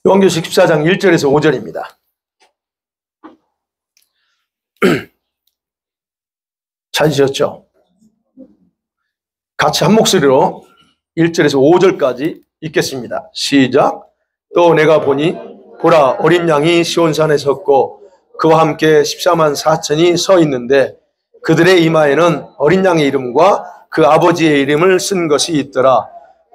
요한계시록 14장 1절에서 5절입니다. 찾으셨죠? 같이 한 목소리로 1절에서 5절까지 읽겠습니다. 시작. 또 내가 보니 보라 어린 양이 시온산에 섰고 그와 함께 14만 4천이 서 있는데 그들의 이마에는 어린 양의 이름과 그 아버지의 이름을 쓴 것이 있더라.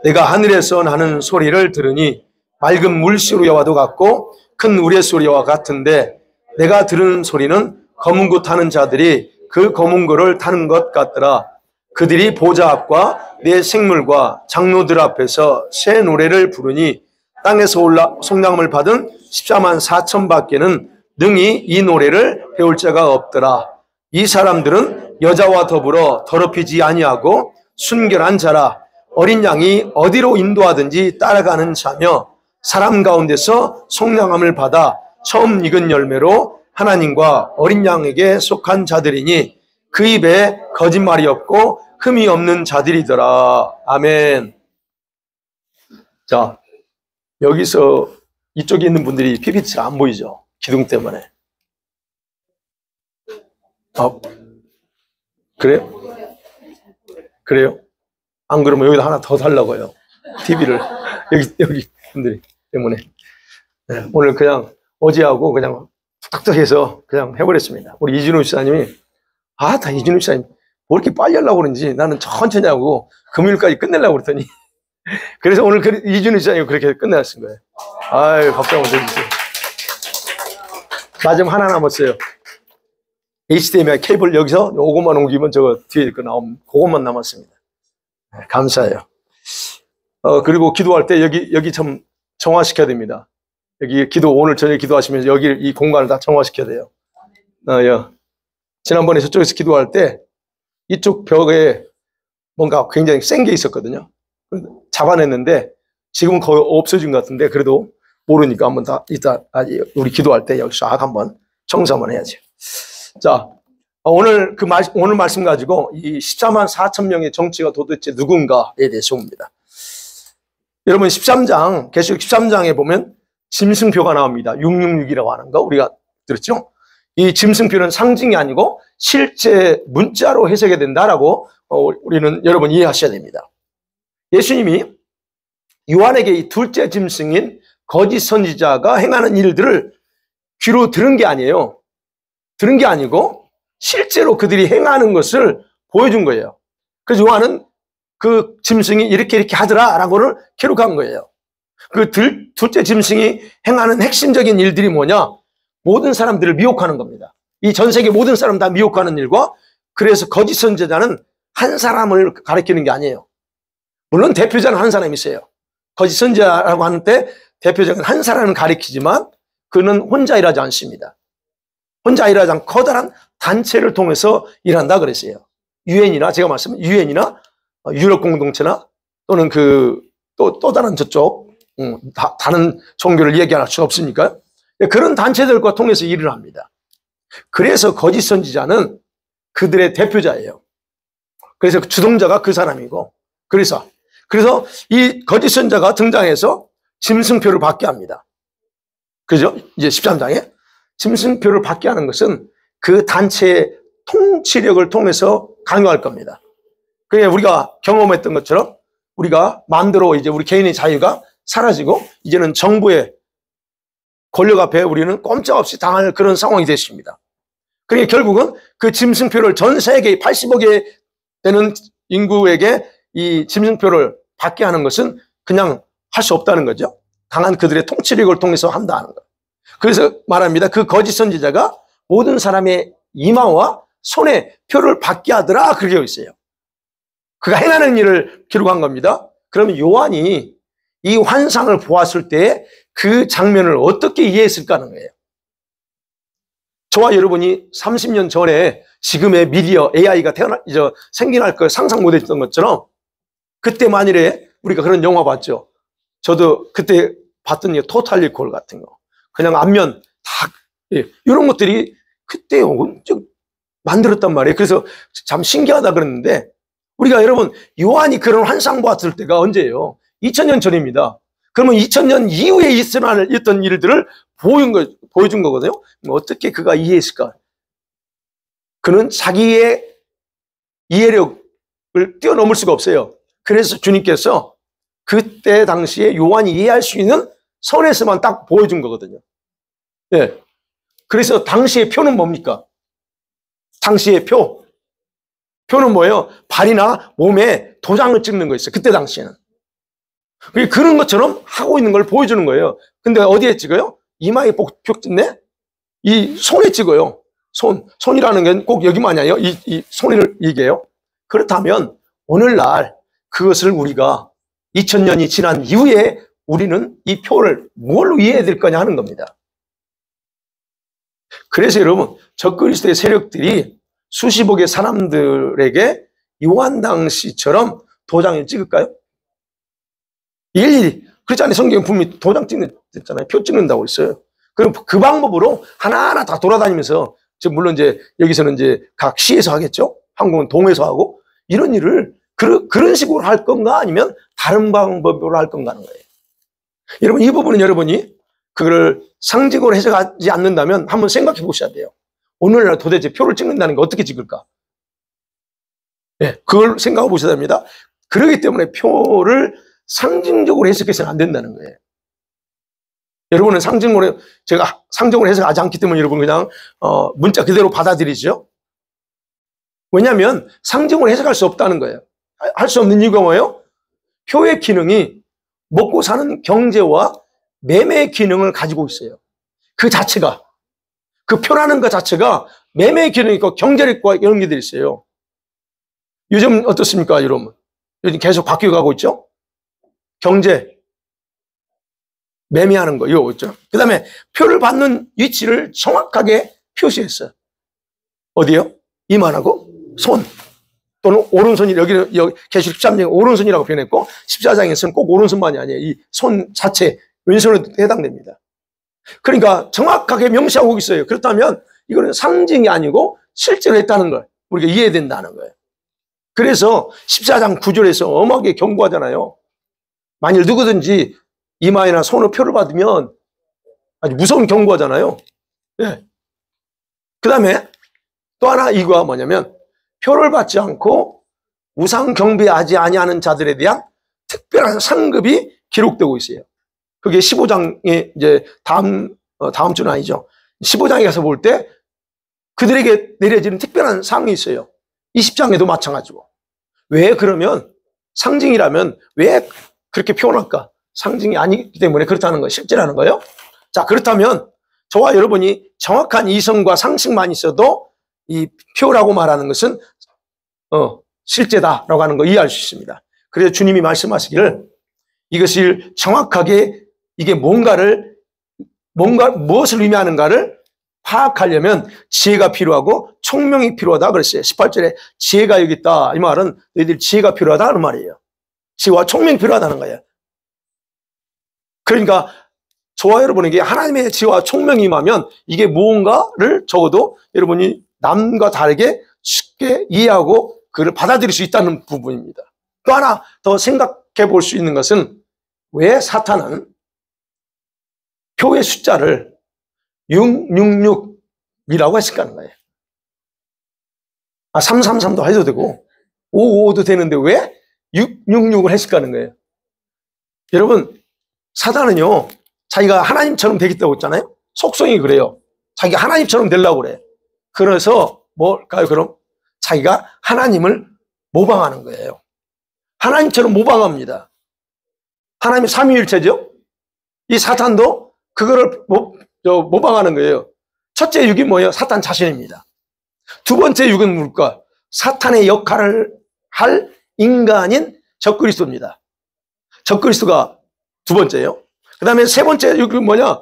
내가 하늘에서 나는 소리를 들으니 맑은 물소리와도 같고 큰 우레소리와 같은데 내가 들은 소리는 검은 구 타는 자들이 그 검은 구를 타는 것 같더라. 그들이 보좌 앞과 내 생물과 장로들 앞에서 새 노래를 부르니 땅에서 올라 성령을 받은 14만 4천 밖에는 능히 이 노래를 배울 자가 없더라. 이 사람들은 여자와 더불어 더럽히지 아니하고 순결한 자라. 어린 양이 어디로 인도하든지 따라가는 자며 사람 가운데서 속량함을 받아 처음 익은 열매로 하나님과 어린 양에게 속한 자들이니 그 입에 거짓말이 없고 흠이 없는 자들이더라. 아멘. 자, 여기서 이쪽에 있는 분들이 PPT 안 보이죠? 기둥 때문에. 그래요? 그래요? 안 그러면 여기다 하나 더 달라고요. TV를. 여기 분들이 때문에. 네, 오늘 그냥 어제하고 그냥 툭툭 해서 그냥 해버렸습니다. 우리 이준호 지사님이, 다 이준호 지사님, 뭐 이렇게 빨리 하려고 그러는지 나는 천천히 하고 금요일까지 끝내려고 그랬더니. 그래서 오늘 이준호 지사님이 그렇게 끝내놨은 거예요. 아유, 박수 한번 해주세요. 마지막 하나 남았어요. HDMI 케이블 여기서 요것만 옮기면 저거 뒤에 거 나오면 그것만 남았습니다. 네, 감사해요. 그리고 기도할 때 여기 참 정화시켜야 됩니다. 여기 오늘 저녁에 기도하시면서 여기 이 공간을 다 정화시켜야 돼요. 지난번에 저쪽에서 기도할 때 이쪽 벽에 뭔가 굉장히 센 게 있었거든요. 잡아냈는데 지금은 거의 없어진 것 같은데 그래도 모르니까 한번 이따 우리 기도할 때 여기 싹 한번 청소 한번 해야죠. 자, 오늘 오늘 말씀 가지고 이 14만 4천 명의 정치가 도대체 누군가에 대해서 봅니다. 여러분 13장, 계시록 13장에 보면 짐승표가 나옵니다. 666이라고 하는 거 우리가 들었죠? 이 짐승표는 상징이 아니고 실제 문자로 해석이 된다라고 우리는 여러분 이해하셔야 됩니다. 예수님이 요한에게 이 둘째 짐승인 거짓 선지자가 행하는 일들을 귀로 들은 게 아니에요. 들은 게 아니고 실제로 그들이 행하는 것을 보여준 거예요. 그래서 요한은 그 짐승이 이렇게 하더라라고를 기록한 거예요. 그 둘째 짐승이 행하는 핵심적인 일들이 뭐냐? 모든 사람들을 미혹하는 겁니다. 이 전 세계 모든 사람 다 미혹하는 일과 그래서 거짓 선지자는 한 사람을 가리키는 게 아니에요. 물론 대표자는 한 사람이 있어요. 거짓 선지자라고 하는 때 대표자는 한 사람을 가리키지만 그는 혼자 일하지 않습니다. 혼자 일하지 않고 커다란 단체를 통해서 일한다 그랬어요. 유엔이나 제가 말씀드린 유엔이나 유럽 공동체나 또는 또 다른 저쪽 다른 종교를 얘기할 수 없으니까 그런 단체들과 통해서 일을 합니다. 그래서 거짓 선지자는 그들의 대표자예요. 그래서 주동자가 그 사람이고 그래서 이 거짓 선지자가 등장해서 짐승표를 받게 합니다. 그죠? 이제 13장에 짐승표를 받게 하는 것은 그 단체의 통치력을 통해서 강요할 겁니다. 그러니까 우리가 경험했던 것처럼 우리가 마음대로 이제 우리 개인의 자유가 사라지고 이제는 정부의 권력 앞에 우리는 꼼짝없이 당할 그런 상황이 됐습니다. 그러니까 결국은 그 짐승표를 전 세계 80억에 되는 인구에게 이 짐승표를 받게 하는 것은 그냥 할 수 없다는 거죠. 강한 그들의 통치력을 통해서 한다는 거. 그래서 말합니다. 그 거짓 선지자가 모든 사람의 이마와 손에 표를 받게 하더라. 그렇게 되어 있어요. 그가 행하는 일을 기록한 겁니다. 그러면 요한이 이 환상을 보았을 때 그 장면을 어떻게 이해했을까 하는 거예요. 저와 여러분이 30년 전에 지금의 미디어 AI가 생겨날 걸 상상 못했던 것처럼 그때 만일에 우리가 그런 영화 봤죠. 저도 그때 봤던 게 토탈 리콜 같은 거. 그냥 앞면 다 이런 것들이 그때 만들었단 말이에요. 그래서 참 신기하다 그랬는데 우리가 여러분 요한이 그런 환상 보았을 때가 언제예요? 2000년 전입니다. 그러면 2000년 이후에 있었던 일들을 보여준 거거든요. 어떻게 그가 이해했을까? 그는 자기의 이해력을 뛰어넘을 수가 없어요. 그래서 주님께서 그때 당시에 요한이 이해할 수 있는 선에서만 딱 보여준 거거든요. 예. 그래서 당시의 표는 뭡니까? 당시의 표는 뭐예요? 발이나 몸에 도장을 찍는 거였어요. 그때 당시에는. 그런 것처럼 하고 있는 걸 보여주는 거예요. 근데 어디에 찍어요? 이마에 표 찍네? 이 손에 찍어요. 손이라는 게 꼭 여기만 아니에요. 이 손을 얘기해요. 그렇다면 오늘날 그것을 우리가 2000년이 지난 이후에 우리는 이 표를 뭘로 이해해야 될 거냐 하는 겁니다. 그래서 여러분, 적그리스도의 세력들이 수십억의 사람들에게 요한 당시처럼 도장을 찍을까요? 일일이. 그렇지 않아요? 성경 분명히 도장 찍는잖아요. 표 찍는다고 했어요. 그럼 그 방법으로 하나하나 다 돌아다니면서, 물론 이제 여기서는 이제 각 시에서 하겠죠? 한국은 동에서 하고, 이런 일을 그런 식으로 할 건가 아니면 다른 방법으로 할 건가 하는 거예요. 여러분, 이 부분은 여러분이 그걸 상징으로 해석하지 않는다면 한번 생각해 보셔야 돼요. 오늘날 도대체 표를 찍는다는 게 어떻게 찍을까? 예, 그걸 생각해 보셔야 됩니다. 그렇기 때문에 표를 상징적으로 해석해서는 안 된다는 거예요. 여러분은 제가 상징으로 해석하지 않기 때문에 여러분 그냥 문자 그대로 받아들이죠. 왜냐하면 상징으로 해석할 수 없다는 거예요. 할 수 없는 이유가 뭐예요? 표의 기능이 먹고 사는 경제와 매매 기능을 가지고 있어요. 그 자체가, 그 표라는 것 자체가 매매 기능이 있고 경제력과 연계되어 있어요. 요즘 어떻습니까, 여러분? 요즘 계속 바뀌어가고 있죠? 경제, 매매하는 거, 이거 있죠? 그 다음에 표를 받는 위치를 정확하게 표시했어요. 어디요? 이만하고 손. 또는 오른손이, 여기는 계시록 13장에 오른손이라고 표현했고, 14장에서는 꼭 오른손만이 아니에요. 이 손 자체, 왼손에 해당됩니다. 그러니까 정확하게 명시하고 있어요. 그렇다면 이거는 상징이 아니고 실제로 했다는 걸 우리가 이해해야 된다는 거예요. 그래서 14장 9절에서 엄하게 경고하잖아요. 만일 누구든지 이마에나 손으로 표를 받으면 아주 무서운 경고하잖아요. 예. 그 다음에 또 하나 이거가 뭐냐면 표를 받지 않고 우상 경배하지 아니하는 자들에 대한 특별한 상급이 기록되고 있어요. 그게 15장에 이제 다음 주는 아니죠. 15장에 가서 볼 때 그들에게 내려지는 특별한 상이 있어요. 20장에도 마찬가지고. 왜 그러면 상징이라면 왜 그렇게 표현할까? 상징이 아니기 때문에 그렇다는 거예요. 실제라는 거예요. 자, 그렇다면 저와 여러분이 정확한 이성과 상식만 있어도 이 표라고 말하는 것은 실제다라고 하는 거 이해할 수 있습니다. 그래서 주님이 말씀하시기를 이것을 정확하게 이게 무엇을 의미하는가를 파악하려면 지혜가 필요하고 총명이 필요하다 그랬어요. 18절에 지혜가 여기 있다. 이 말은 너희들 지혜가 필요하다는 말이에요. 지혜와 총명이 필요하다는 거예요. 그러니까 저와 여러분에게 하나님의 지혜와 총명이 임하면 이게 무언가를 적어도 여러분이 남과 다르게 쉽게 이해하고 그걸 받아들일 수 있다는 부분입니다. 또 하나 더 생각해 볼 수 있는 것은 왜 사탄은 표의 숫자를 666이라고 했을까 하는 거예요. 333도 해도 되고 555도 되는데 왜 666을 했을까 하는 거예요. 여러분, 사탄은요 자기가 하나님처럼 되겠다고 했잖아요. 속성이 그래요. 자기가 하나님처럼 되려고 그래. 그래서 뭘까요? 그럼 자기가 하나님을 모방하는 거예요. 하나님처럼 모방합니다. 하나님이 삼위일체죠. 이 사탄도 그거를 모방하는 거예요. 첫째 육이 뭐예요? 사탄 자신입니다. 두 번째 육은 뭘까? 사탄의 역할을 할 인간인 적그리스도입니다. 적그리스도가 두 번째예요. 그 다음에 세 번째 육은 뭐냐?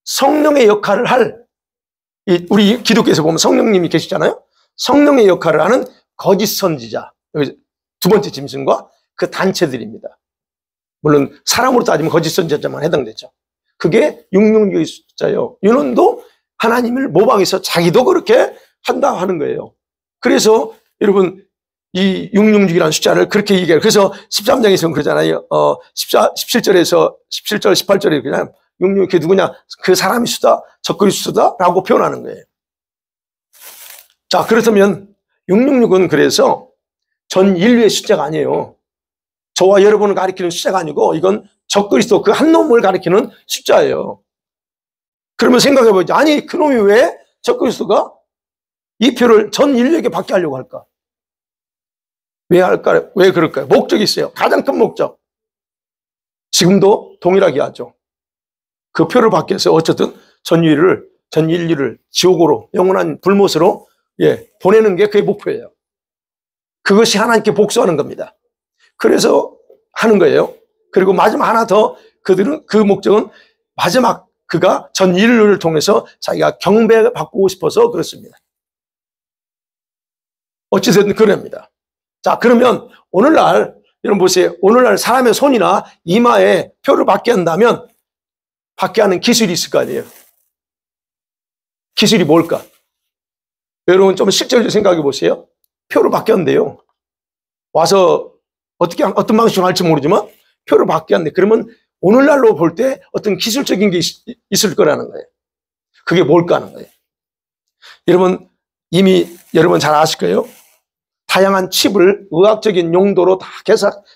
성령의 역할을 할, 우리 기독교에서 보면 성령님이 계시잖아요. 성령의 역할을 하는 거짓 선지자. 두 번째 짐승과 그 단체들입니다. 물론 사람으로 따지면 거짓 선지자만 해당되죠. 그게 666의 숫자예요. 유는도 하나님을 모방해서 자기도 그렇게 한다 하는 거예요. 그래서 여러분 이 666이라는 숫자를 그렇게 얘기해요. 그래서 13장에서는 그러잖아요. 17절에서 17절, 18절에 그냥 66, 그게 누구냐? 그 사람이 수다, 적그리 수다 라고 표현하는 거예요. 자, 그렇다면 666은 그래서 전 인류의 숫자가 아니에요. 저와 여러분을 가리키는 숫자가 아니고 이건 적그리스도 그 한 놈을 가리키는 숫자예요. 그러면 생각해보죠. 아니, 그놈이 왜 적그리스도가 이 표를 전 인류에게 받게 하려고 할까? 왜 할까요? 왜 그럴까요? 목적이 있어요. 가장 큰 목적. 지금도 동일하게 하죠. 그 표를 받기 위해서 어쨌든 전 인류를 지옥으로, 영원한 불못으로 보내는 게 그의 목표예요. 그것이 하나님께 복수하는 겁니다. 그래서 하는 거예요. 그리고 마지막 하나 더, 그들은 그 목적은 마지막 그가 전 인류를 통해서 자기가 경배받고 싶어서 그렇습니다. 어찌됐든 그럽니다. 자, 그러면 오늘날, 여러분 보세요. 오늘날 사람의 손이나 이마에 표를 받게 한다면 받게 하는 기술이 있을 거 아니에요. 기술이 뭘까? 여러분 좀 실제로 생각해 보세요. 표를 받게 한대요. 와서 어떤 방식으로 할지 모르지만 표를 받게 한대. 그러면 오늘날로 볼 때 어떤 기술적인 게 있을 거라는 거예요. 그게 뭘까 하는 거예요. 여러분 이미 여러분 잘 아실 거예요. 다양한 칩을 의학적인 용도로 다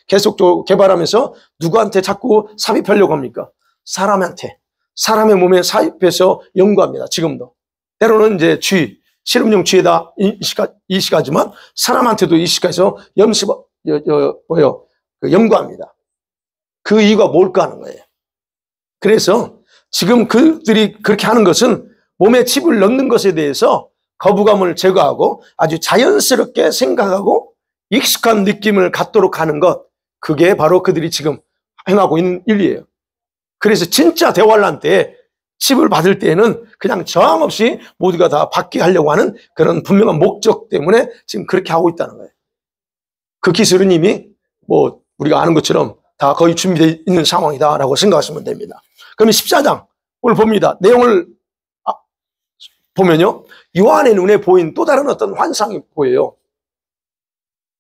계속적으로 개발하면서 누구한테 자꾸 삽입하려고 합니까? 사람한테. 사람의 몸에 삽입해서 연구합니다. 지금도. 때로는 이제 실험용 쥐에다 이식하지만 사람한테도 이식해서 연구합니다. 그 이유가 뭘까 하는 거예요. 그래서 지금 그들이 그렇게 하는 것은 몸에 칩을 넣는 것에 대해서 거부감을 제거하고 아주 자연스럽게 생각하고 익숙한 느낌을 갖도록 하는 것, 그게 바로 그들이 지금 행하고 있는 일이에요. 그래서 진짜 대환란 때 칩을 받을 때에는 그냥 저항 없이 모두가 다 받게 하려고 하는 그런 분명한 목적 때문에 지금 그렇게 하고 있다는 거예요. 그 기술은 이미 우리가 아는 것처럼 다 거의 준비되어 있는 상황이다라고 생각하시면 됩니다. 그러면 14장 오늘 봅니다. 내용을 보면요. 요한의 눈에 보인 또 다른 어떤 환상이 보여요.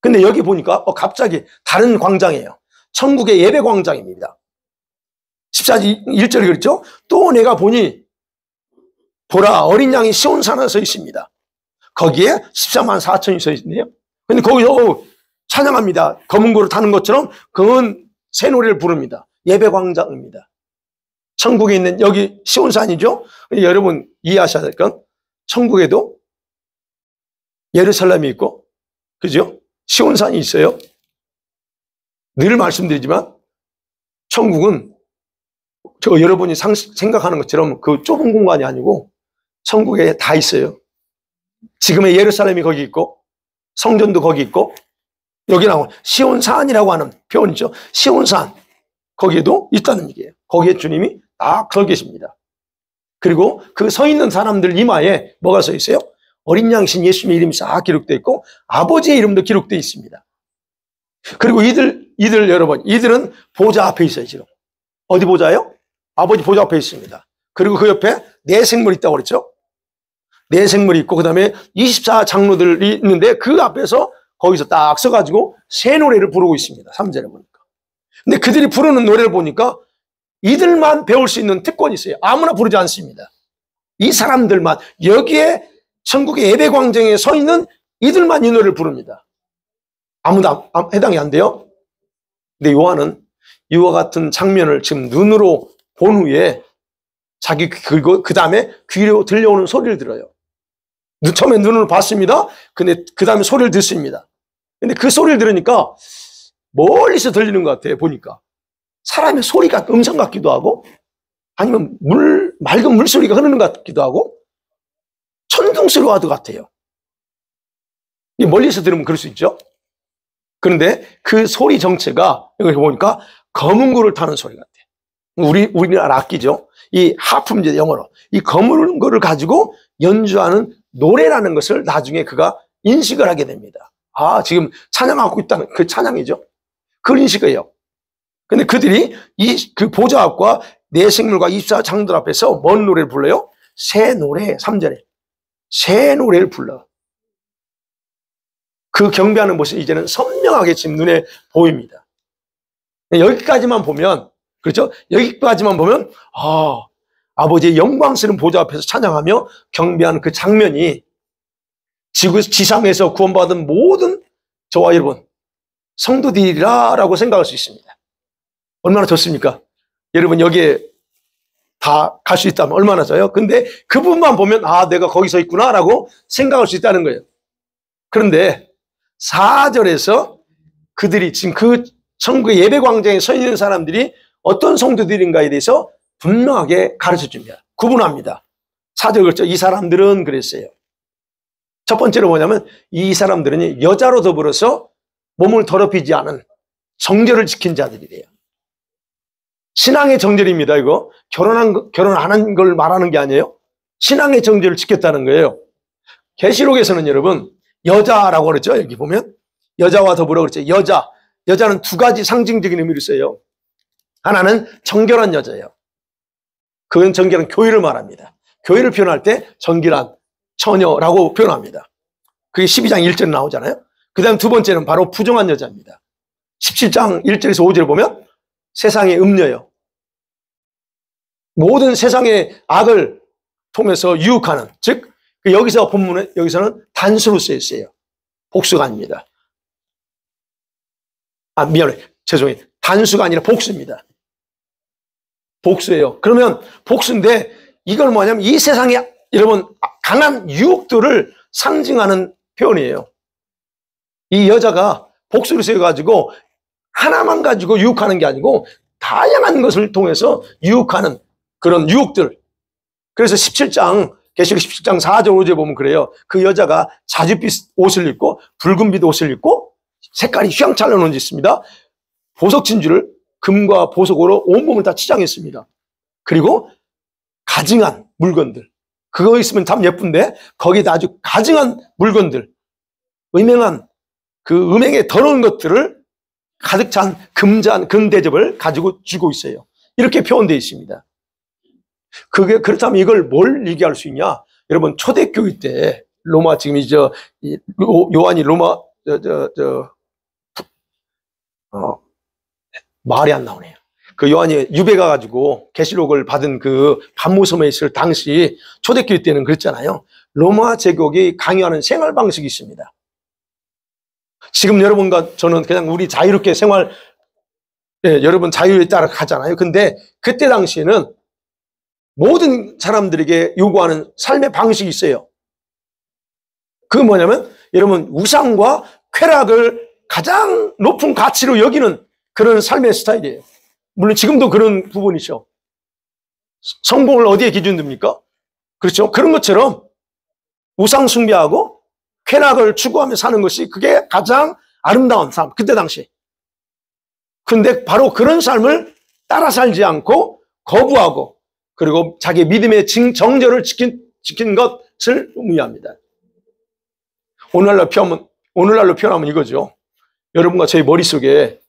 근데 여기 보니까 갑자기 다른 광장이에요. 천국의 예배 광장입니다. 14장 1절에 그랬죠. 또 내가 보니 보라 어린 양이 시온산에 서 있습니다. 거기에 14만 4천이 서 있네요. 근데 거기서 찬양합니다. 검은 고를 타는 것처럼 그건 새 노래를 부릅니다. 예배 광장입니다. 천국에 있는 여기 시온산이죠. 여러분 이해하셔야 될 건 천국에도 예루살렘이 있고 그죠? 시온산이 있어요. 늘 말씀드리지만 천국은 여러분이 생각하는 것처럼 그 좁은 공간이 아니고 천국에 다 있어요. 지금의 예루살렘이 거기 있고 성전도 거기 있고 여기 나온 시온산이라고 하는 표현이죠. 시온산 거기에도 있다는 얘기예요. 거기에 주님이 딱 서 계십니다. 그리고 그 서 있는 사람들 이마에 뭐가 써 있어요? 어린 양신 예수님의 이름이 싹 기록되어 있고 아버지의 이름도 기록되어 있습니다. 그리고 이들 여러분, 이들은 보좌 앞에 있어요. 지금 어디 보좌요? 아버지 보좌 앞에 있습니다. 그리고 그 옆에 네 생물이 있다고 그랬죠. 네 생물이 있고 그 다음에 24장로들이 있는데 그 앞에서 거기서 딱 서가지고 새 노래를 부르고 있습니다. 3절에 보니까. 근데 그들이 부르는 노래를 보니까 이들만 배울 수 있는 특권이 있어요. 아무나 부르지 않습니다. 이 사람들만, 여기에 천국의 예배 광장에 서 있는 이들만 이 노래를 부릅니다. 아무도 해당이 안 돼요. 근데 요한은 이와 같은 장면을 지금 눈으로 본 후에 자기 그 다음에 귀로 들려오는 소리를 들어요. 처음에 눈으로 봤습니다. 근데 그 다음에 소리를 듣습니다. 근데 그 소리를 들으니까 멀리서 들리는 것 같아요. 보니까 사람의 소리가 음성 같기도 하고 아니면 맑은 물소리가 흐르는 것 같기도 하고 천둥소리와 같아요. 멀리서 들으면 그럴 수 있죠. 그런데 그 소리 정체가 여기 보니까 검은 고를 타는 소리 같아요. 우리나라 악기죠. 이 하프입니다. 영어로. 이 검은 고를 가지고 연주하는 노래라는 것을 나중에 그가 인식을 하게 됩니다. 아, 지금 찬양하고 있다는 그 찬양이죠. 그걸 인식해요. 근데 그들이 그 보좌 앞과 네 생물과 24장들 앞에서 뭔 노래를 불러요? 새 노래, 3절에. 새 노래를 불러. 그 경배하는 모습이 이제는 선명하게 지금 눈에 보입니다. 여기까지만 보면, 그렇죠? 여기까지만 보면, 아버지의 영광스러운 보좌 앞에서 찬양하며 경배하는 그 장면이 지상에서 구원받은 모든 저와 여러분, 성도들이라고 생각할 수 있습니다. 얼마나 좋습니까? 여러분, 여기에 다 갈 수 있다면 얼마나 좋아요? 근데 그 부분만 보면, 내가 거기서 있구나라고 생각할 수 있다는 거예요. 그런데 4절에서 그들이 지금 그 천국의 예배 광장에 서 있는 사람들이 어떤 성도들인가에 대해서 분명하게 가르쳐 줍니다. 구분합니다. 4절 그렇죠. 이 사람들은 그랬어요. 첫 번째로 뭐냐면 이 사람들은 여자로 더불어서 몸을 더럽히지 않은 정절을 지킨 자들이래요. 신앙의 정절입니다. 이거 결혼 안 한 걸 말하는 게 아니에요. 신앙의 정절을 지켰다는 거예요. 계시록에서는 여러분 여자라고 그랬죠. 여기 보면 여자와 더불어 그랬죠. 여자는 두 가지 상징적인 의미를 써요. 하나는 정결한 여자예요. 그건 정결한 교회를 말합니다. 교회를 표현할 때 정결한 처녀라고 표현합니다. 그게 12장 1절에 나오잖아요. 그 다음 두 번째는 바로 부정한 여자입니다. 17장 1절에서 5절을 보면 세상의 음녀요. 모든 세상의 악을 통해서 유혹하는, 즉 여기서 본문에 여기서는 단수로 쓰여 있어요. 복수가 아닙니다. 미안해. 죄송해요. 단수가 아니라 복수입니다. 복수예요. 그러면 복수인데 이걸 뭐냐면 이 세상에 여러분 강한 유혹들을 상징하는 표현이에요. 이 여자가 복수를 써가지고 하나만 가지고 유혹하는 게 아니고 다양한 것을 통해서 유혹하는 그런 유혹들. 그래서 17장 계시록 17장 4절 5절에 보면 그래요. 그 여자가 자줏빛 옷을 입고 붉은빛 옷을 입고 색깔이 휘황찬란한 옷이 있습니다. 보석 진주를 금과 보석으로 온몸을 다 치장했습니다. 그리고 가증한 물건들, 그거 있으면 참 예쁜데 거기다 아주 가증한 물건들, 음행한 그 음행에 더러운 것들을 가득 찬 금잔 금대접을 가지고 쥐고 있어요. 이렇게 표현되어 있습니다. 그게 그렇다면 이걸 뭘 얘기할 수 있냐? 여러분 초대교회 때 로마 지금 요한이 로마 말이 안 나오네요. 그 요한이 유배 가가지고 계시록을 받은 그 반모섬에 있을 당시 초대교회 때는 그랬잖아요. 로마 제국이 강요하는 생활 방식이 있습니다. 지금 여러분과 저는 그냥 우리 자유롭게 여러분 자유에 따라 가잖아요. 근데 그때 당시에는 모든 사람들에게 요구하는 삶의 방식이 있어요. 그게 뭐냐면 여러분 우상과 쾌락을 가장 높은 가치로 여기는 그런 삶의 스타일이에요. 물론 지금도 그런 부분이죠. 성공을 어디에 기준 둡니까? 그렇죠. 그런 것처럼 우상 숭배하고 쾌락을 추구하며 사는 것이 그게 가장 아름다운 삶, 그때 당시. 근데 바로 그런 삶을 따라 살지 않고 거부하고 그리고 자기 믿음의 정절을 지킨 것을 의미합니다. 오늘날로 표현하면 이거죠. 여러분과 저희 머릿속에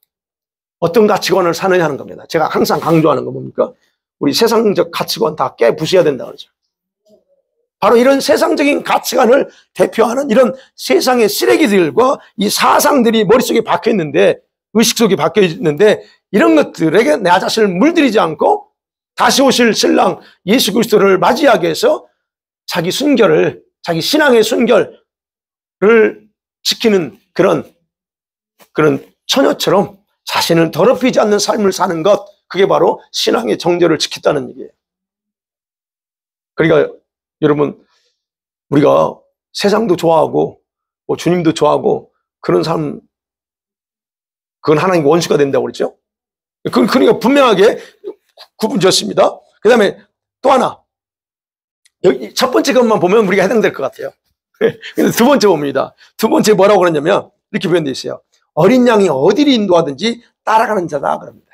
어떤 가치관을 사느냐 하는 겁니다. 제가 항상 강조하는 거 뭡니까? 우리 세상적 가치관 다 깨부셔야 된다 그러죠. 바로 이런 세상적인 가치관을 대표하는 이런 세상의 쓰레기들과 이 사상들이 머릿속에 박혀 있는데, 의식 속에 박혀 있는데, 이런 것들에게 내 자신을 물들이지 않고 다시 오실 신랑 예수 그리스도를 맞이하기 위해서 자기 순결을, 자기 신앙의 순결을 지키는 그런 처녀처럼 자신을 더럽히지 않는 삶을 사는 것, 그게 바로 신앙의 정절을 지켰다는 얘기예요. 그러니까 여러분, 우리가 세상도 좋아하고 주님도 좋아하고 그런 삶, 그건 하나님의 원수가 된다고 그랬죠. 그러니까 분명하게 구분 지었습니다. 그 다음에 또 하나, 여기 첫 번째 것만 보면 우리가 해당될 것 같아요. 근데 두 번째 봅니다. 두 번째 뭐라고 그러냐면 이렇게 표현되어 있어요. 어린 양이 어디를 인도하든지 따라가는 자다 그럽니다.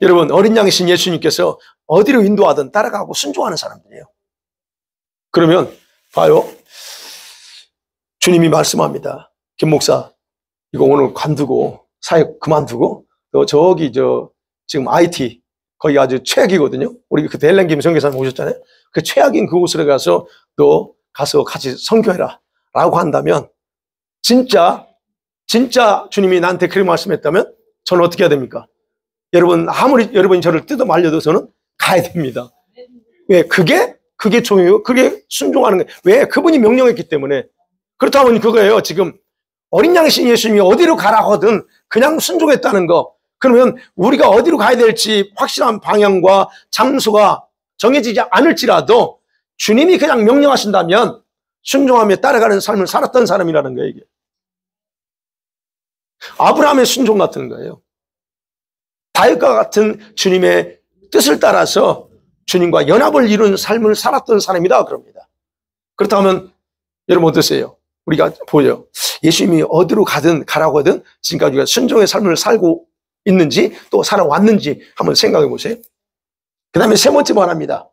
여러분, 어린 양이신 예수님께서 어디로 인도하든 따라가고 순종하는 사람들이에요. 그러면 봐요. 주님이 말씀합니다. 김 목사, 이거 오늘 관두고 사역 그만두고 저기 지금 IT 거기 아주 최악이거든요. 우리 그 델렌 김 선교사님 오셨잖아요. 그 최악인 그곳으로 가서 너 가서 같이 선교해라 라고 한다면, 진짜 주님이 나한테 그렇게 말씀했다면 저는 어떻게 해야 됩니까? 여러분, 아무리 여러분이 저를 뜯어 말려도 저는 가야 됩니다. 왜? 그게 종이요. 그게 순종하는 거예요. 왜? 그분이 명령했기 때문에. 그렇다면 그거예요. 지금 어린 양이신 예수님이 어디로 가라거든 그냥 순종했다는 거. 그러면 우리가 어디로 가야 될지 확실한 방향과 장소가 정해지지 않을지라도 주님이 그냥 명령하신다면 순종하며 따라가는 삶을 살았던 사람이라는 거예요, 이게. 아브라함의 순종 같은 거예요. 다윗과 같은 주님의 뜻을 따라서 주님과 연합을 이룬 삶을 살았던 사람이다, 그럽니다. 그렇다면 여러분 어떠세요? 우리가 보여요. 예수님이 어디로 가라고 하든 지금까지 우리가 순종의 삶을 살고 있는지 또 살아왔는지 한번 생각해 보세요. 그 다음에 세 번째 말합니다.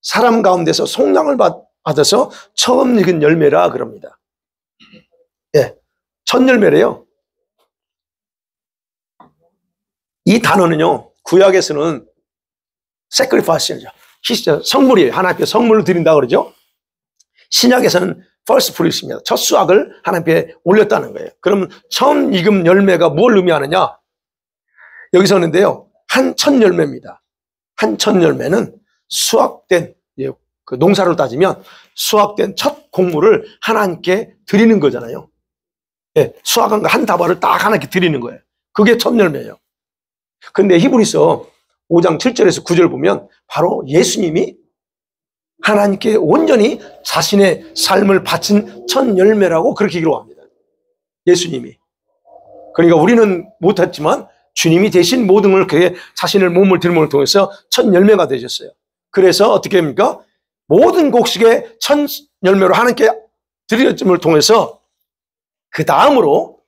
사람 가운데서 속량을 받아서 처음 익은 열매라 그럽니다. 예, 첫 열매래요. 이 단어는요, 구약에서는 sacrifice죠. 성물이에요. 하나님께 성물을 드린다 그러죠. 신약에서는 first fruit입니다. 첫 수확을 하나님께 올렸다는 거예요. 그러면 처음 익은 열매가 뭘 의미하느냐? 여기서는데요, 한 첫 열매입니다. 한 첫 열매는 수확된, 그 농사를 따지면 수확된 첫 곡물을 하나님께 드리는 거잖아요. 예, 수확한 거 한 다발을 딱 하나님께 드리는 거예요. 그게 첫 열매예요. 근데 히브리서 5장 7절에서 9절 보면 바로 예수님이 하나님께 온전히 자신의 삶을 바친 첫 열매라고 그렇게 기록합니다. 예수님이. 그러니까 우리는 못했지만 주님이 대신 모든 걸 그의 자신을 몸을 드림을 통해서 첫 열매가 되셨어요. 그래서 어떻게 합니까? 모든 곡식의 첫 열매로 하나님께 드렸음을 통해서 그 다음으로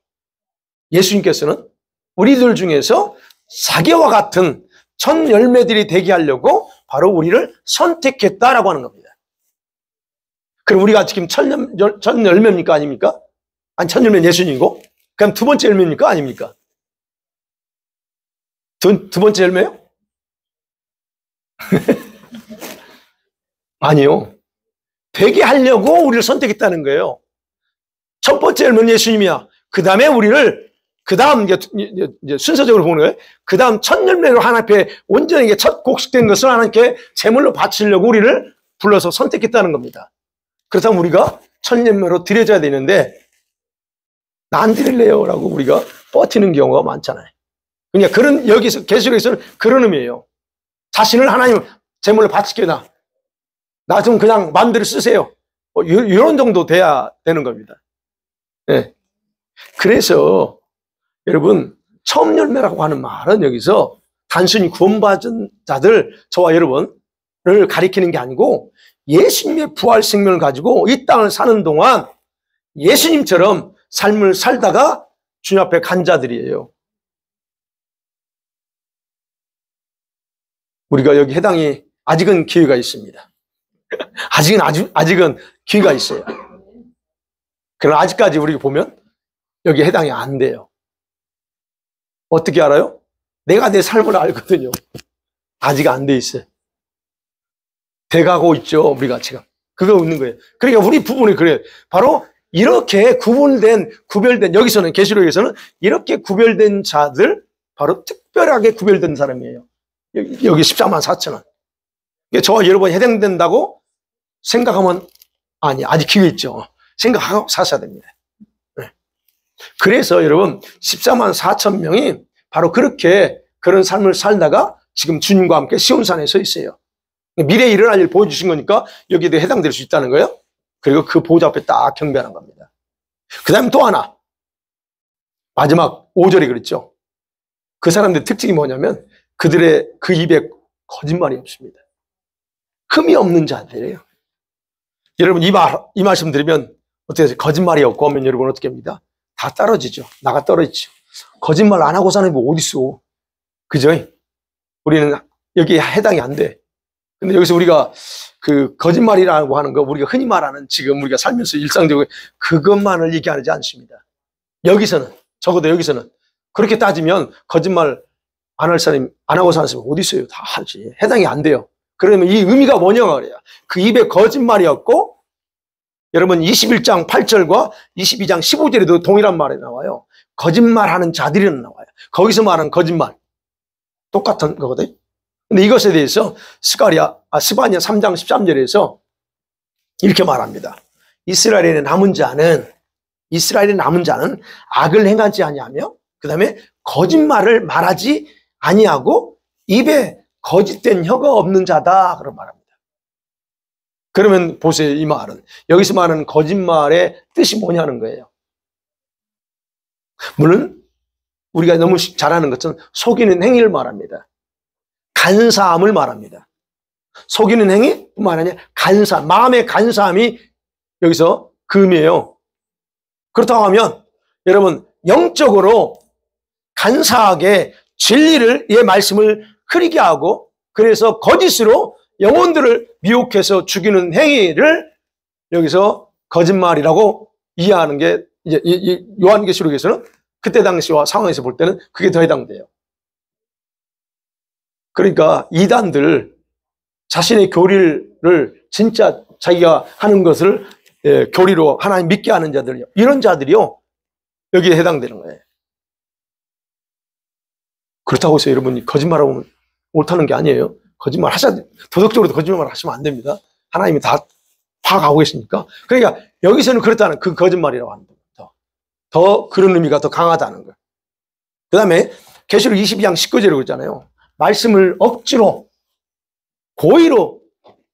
예수님께서는 우리들 중에서 자기와 같은 첫 열매들이 되게 하려고 바로 우리를 선택했다라고 하는 겁니다. 그럼 우리가 지금 첫 열매입니까? 아닙니까? 아니, 첫 열매는 예수님이고, 그럼 두 번째 열매입니까? 아닙니까? 두 번째 열매요? 아니요. 되게 하려고 우리를 선택했다는 거예요. 첫 번째 열매는 예수님이야. 그 다음에 우리를 그 다음 이제 순서적으로 보는 거예요. 그 다음 첫 열매로 하나님 앞에 온전히 첫 곡식된 것을 하나님께 제물로 바치려고 우리를 불러서 선택했다는 겁니다. 그렇다면 우리가 첫 열매로 드려져야 되는데 나 안 드릴래요 라고 우리가 버티는 경우가 많잖아요. 그러니까 그런 여기서 계시록에서는 그런 의미예요. 자신을 하나님 제물로 바치게 나 좀 그냥 마음대로 쓰세요. 이런 정도 돼야 되는 겁니다. 네. 그래서 여러분, 처음 열매라고 하는 말은 여기서 단순히 구원받은 자들, 저와 여러분을 가리키는 게 아니고 예수님의 부활 생명을 가지고 이 땅을 사는 동안 예수님처럼 삶을 살다가 주님 앞에 간 자들이에요. 우리가 여기 해당이 아직은 기회가 있습니다. 아직은 기회가 있어요. 그러나 아직까지 우리가 보면 여기 해당이 안 돼요. 어떻게 알아요? 내가 내 삶을 알거든요. 아직 안 돼 있어요. 돼가고 있죠, 우리가 지금. 그거 있는 거예요. 그러니까 우리 부분이 그래요. 바로 이렇게 구별된, 여기서는, 계시록에서는 이렇게 구별된 자들, 바로 특별하게 구별된 사람이에요. 여기 14만 4천원. 저와 여러분이 해당된다고 생각하면, 아니, 아직 기회 있죠. 생각하고 사셔야 됩니다. 그래서 여러분 14만 4천 명이 바로 그렇게 그런 삶을 살다가 지금 주님과 함께 시온산에 서 있어요. 미래에 일어날 일 보여주신 거니까 여기에도 해당될 수 있다는 거예요. 그리고 그 보좌 앞에 딱 경배하는 겁니다. 그 다음에 또 하나, 마지막 5절에 그랬죠. 그 사람들의 특징이 뭐냐면 그들의 그 입에 거짓말이 없습니다. 흠이 없는 자들이에요. 여러분 이 말씀 들으면 어떻게 해서 거짓말이 없고 하면 여러분 어떻게 합니다? 다 떨어지죠. 나가 떨어지죠. 거짓말 안 하고 사는 게 어디 있어? 그죠? 우리는 여기에 해당이 안 돼. 근데 여기서 우리가 그 거짓말이라고 하는 거, 우리가 흔히 말하는 지금 우리가 살면서 일상적으로 그것만을 얘기하지 않습니다. 여기서는, 적어도 여기서는 그렇게 따지면 거짓말 안 할 사람이, 안 하고 사는 사람이 어디 있어요? 다 하지. 해당이 안 돼요. 그러면 이 의미가 뭐냐고 그래요. 그 입에 거짓말이 없고 여러분 21장 8절과 22장 15절에도 동일한 말이 나와요. 거짓말하는 자들이라는 나와요. 거기서 말하는 거짓말 똑같은 거거든요. 근데 이것에 대해서 스바냐 3장 13절에서 이렇게 말합니다. 이스라엘의 남은 자는 악을 행하지 아니하며 그 다음에 거짓말을 말하지 아니하고 입에 거짓된 혀가 없는 자다 그런 말합니다. 그러면 보세요. 이 말은 여기서 말하는 거짓말의 뜻이 뭐냐는 거예요. 물론 우리가 너무 잘 아는 것은 속이는 행위를 말합니다. 간사함을 말합니다. 속이는 행위뿐만 아니라 간사함, 마음의 간사함이 여기서 그 의미예요. 그렇다고 하면 여러분 영적으로 간사하게 진리를 이 말씀을 흐리게 하고 그래서 거짓으로 영혼들을 미혹해서 죽이는 행위를 여기서 거짓말이라고 이해하는 게 이제 이 요한계시록에서는 그때 당시와 상황에서 볼 때는 그게 더 해당돼요. 그러니까 이단들 자신의 교리를 진짜 자기가 하는 것을 교리로 하나님 믿게 하는 자들이요. 이런 자들이요. 여기에 해당되는 거예요. 그렇다고 해서 여러분이 거짓말하면 옳다는 게 아니에요. 거짓말 도덕적으로도 거짓말 하시면 안 됩니다. 하나님이 다 파악하고 계시니까. 그러니까 여기서는 그렇다는 그 거짓말이라고 하는 겁니다. 더 그런 의미가 더 강하다는 거예요. 그 다음에 계시록 22장 19절이라고 있잖아요. 말씀을 억지로 고의로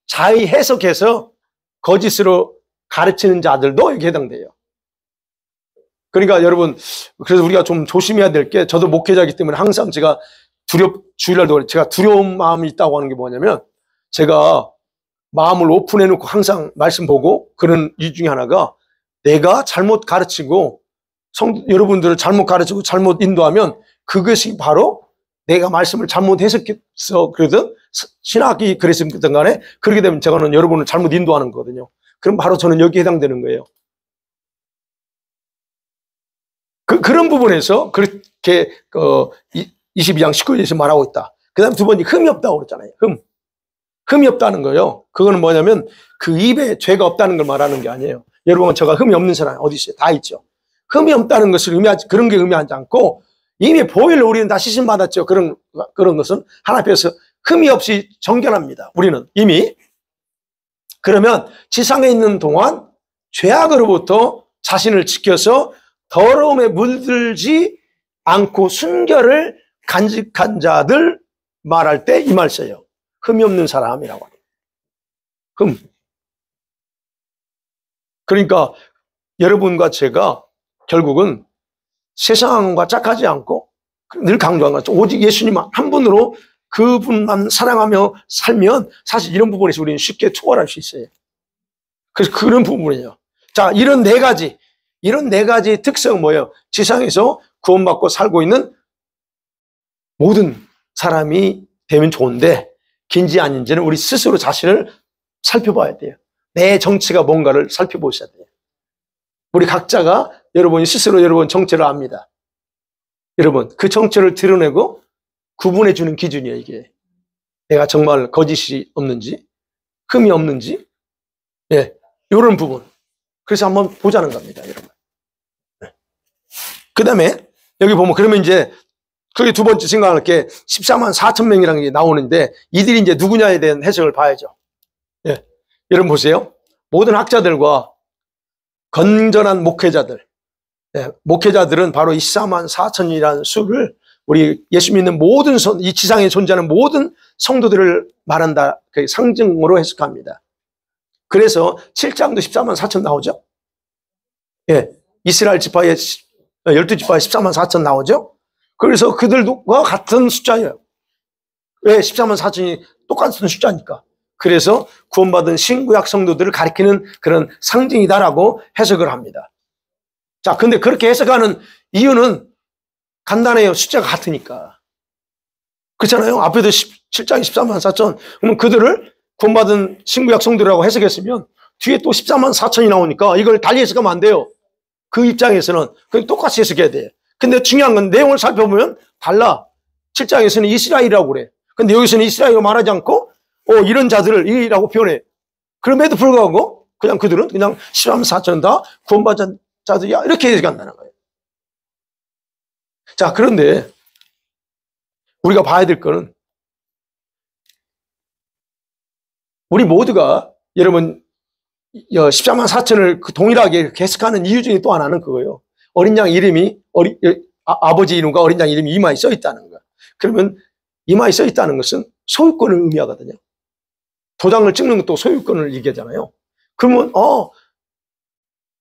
자의 해석해서 거짓으로 가르치는 자들도 여기 해당돼요. 그러니까 여러분 그래서 우리가 좀 조심해야 될 게 저도 목회자이기 때문에 항상 제가 주일날도 제가 두려운 마음이 있다고 하는 게 뭐냐면 제가 마음을 오픈해 놓고 항상 말씀 보고 그런 이유 중에 하나가 내가 잘못 가르치고 여러분들을 잘못 가르치고 잘못 인도하면 그것이 바로 내가 말씀을 잘못 해석해서 그러든 신학이 그랬든 간에 그렇게 되면 제가는 여러분을 잘못 인도하는 거거든요. 그럼 바로 저는 여기에 해당되는 거예요. 그런 부분에서 그렇게 22장 19절에서 말하고 있다. 그 다음 두 번째 흠이 없다고 그랬잖아요. 흠이 없다는 거예요. 그거는 뭐냐면 그 입에 죄가 없다는 걸 말하는 게 아니에요. 여러분 제가 흠이 없는 사람 어디 있어요? 다 있죠. 흠이 없다는 것을 그런 게 의미하지 않고 이미 보혈로 우리는 다 씻음 받았죠. 그런 것은 하나님 앞에서 흠이 없이 정결합니다. 우리는 이미. 그러면 지상에 있는 동안 죄악으로부터 자신을 지켜서 더러움에 물들지 않고 순결을 간직한 자들 말할 때 이 말 써요. 흠이 없는 사람이라고 합니다. 흠. 그러니까 여러분과 제가 결국은 세상과 짝하지 않고 늘 강조한 것처럼 오직 예수님 한 분으로 그분만 사랑하며 살면 사실 이런 부분에서 우리는 쉽게 초월할 수 있어요. 그래서 그런 부분이에요. 자, 이런 네 가지 특성은 뭐예요? 지상에서 구원받고 살고 있는 모든 사람이 되면 좋은데 긴지 아닌지는 우리 스스로 자신을 살펴봐야 돼요. 내 정체가 뭔가를 살펴보셔야 돼요. 우리 각자가 여러분이 스스로 여러분 정체를 압니다. 여러분 그 정체를 드러내고 구분해 주는 기준이에요. 이게 내가 정말 거짓이 없는지 흠이 없는지 이런 부분. 그래서 한번 보자는 겁니다. 여러분. 그 다음에 여기 보면 그러면 이제 그게 두 번째 생각할 게 14만 4천 명이라는 게 나오는데 이들이 이제 누구냐에 대한 해석을 봐야죠. 여러분 보세요. 모든 학자들과 건전한 목회자들, 목회자들은 바로 24만 4천이라는 수를 우리 예수 믿는 모든 이 지상에 존재하는 모든 성도들을 말한다. 그 상징으로 해석합니다. 그래서 7장도 14만 4천 나오죠. 이스라엘 지파의 12지파의 14만 4천 나오죠. 그래서 그들과 같은 숫자예요. 왜? 14만 4천이 똑같은 숫자니까. 그래서 구원받은 신구약 성도들을 가리키는 그런 상징이다라고 해석을 합니다. 자, 근데 그렇게 해석하는 이유는 간단해요. 숫자가 같으니까. 그렇잖아요. 앞에도 7장에 14만 4천. 그러면 그들을 구원받은 신구약 성도라고 해석했으면 뒤에 또 14만 4천이 나오니까 이걸 달리 해석하면 안 돼요. 그 입장에서는 그냥 똑같이 해석해야 돼요. 근데 중요한 건 내용을 살펴보면 달라. 7장에서는 이스라엘이라고 그래. 근데 여기서는 이스라엘이라고 말하지 않고 이런 자들을 이라고 표현해. 그럼에도 불구하고 그냥 그들은 그냥 14만 4천은 다 구원받은 자들이야. 이렇게 해석한다는 거예요. 자, 그런데 우리가 봐야 될 거는 우리 모두가 여러분 14만 4천을 동일하게 해석하는 이유 중에 또 하나는 그거예요. 어린 양 이름이 아버지 이름과 어린 양 이름이 이마에 써 있다는 거야. 그러면 이마에 써 있다는 것은 소유권을 의미하거든요. 도장을 찍는 것도 소유권을 얘기하잖아요. 그러면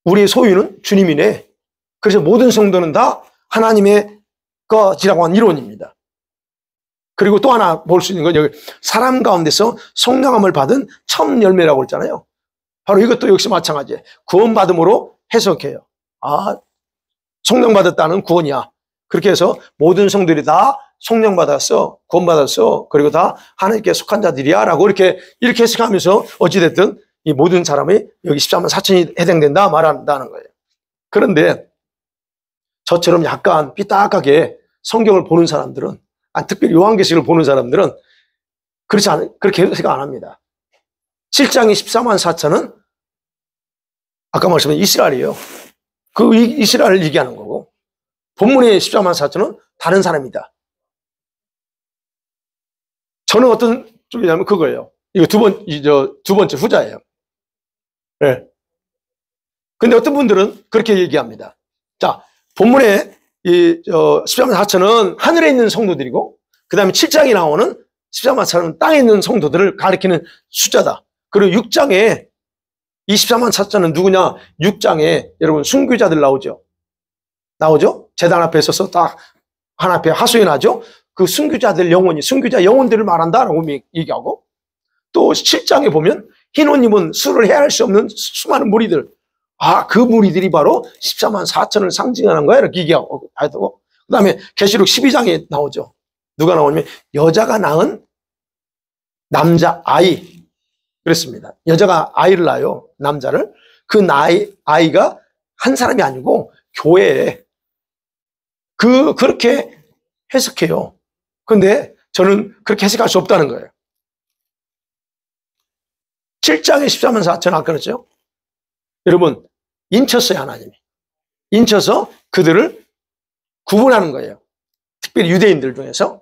우리의 소유는 주님이네. 그래서 모든 성도는 다 하나님의 것이라고 하는 이론입니다. 그리고 또 하나 볼 수 있는 건 여기 사람 가운데서 성령함을 받은 첫 열매라고 했잖아요. 바로 이것도 역시 마찬가지예요. 구원받음으로 해석해요. 성령 받았다는 구원이야. 그렇게 해서 모든 성들이 다 성령 받았어, 구원받았어, 그리고 다 하나님께 속한 자들이야 라고 이렇게 해석하면서 어찌됐든 이 모든 사람이 여기 14만 4천이 해당된다 말한다는 거예요. 그런데 저처럼 약간 삐딱하게 성경을 보는 사람들은, 특별히 요한계시록을 보는 사람들은 그렇게 해석 안 합니다. 7장의 14만 4천은 아까 말씀드린 이스라엘이에요. 그 이스라엘을 얘기하는 거고, 본문의 14만 4천은 다른 사람이다. 저는 어떤 쪽이냐면 그거예요. 이거 두 번째 후자예요. 네. 근데 어떤 분들은 그렇게 얘기합니다. 자, 본문에 14만 4천은 하늘에 있는 성도들이고, 그 다음에 7장에 나오는 14만 4천은 땅에 있는 성도들을 가리키는 숫자다. 그리고 6장에 24만 4천은 누구냐? 6장에 여러분 순교자들 나오죠. 재단 앞에 서서 딱 하나 앞에 하소연하죠. 그 순교자들 영혼이, 순교자 영혼들을 말한다라고 얘기하고, 또 7장에 보면 흰 옷 입은 수를 헤아릴 수 없는 수많은 무리들, 그 무리들이 바로 14만 4천을 상징하는 거야 이렇게 얘기하고, 그 다음에 계시록 12장에 나오죠. 누가 나오냐면 여자가 낳은 남자 아이, 그랬습니다. 여자가 아이를 낳아요, 남자를. 그 아이가 한 사람이 아니고 교회에 그렇게 해석해요. 근데 저는 그렇게 해석할 수 없다는 거예요. 7장에 14만 4천 아까 그랬죠? 여러분, 인쳤어요, 하나님이. 인쳐서 그들을 구분하는 거예요. 특별히 유대인들 중에서.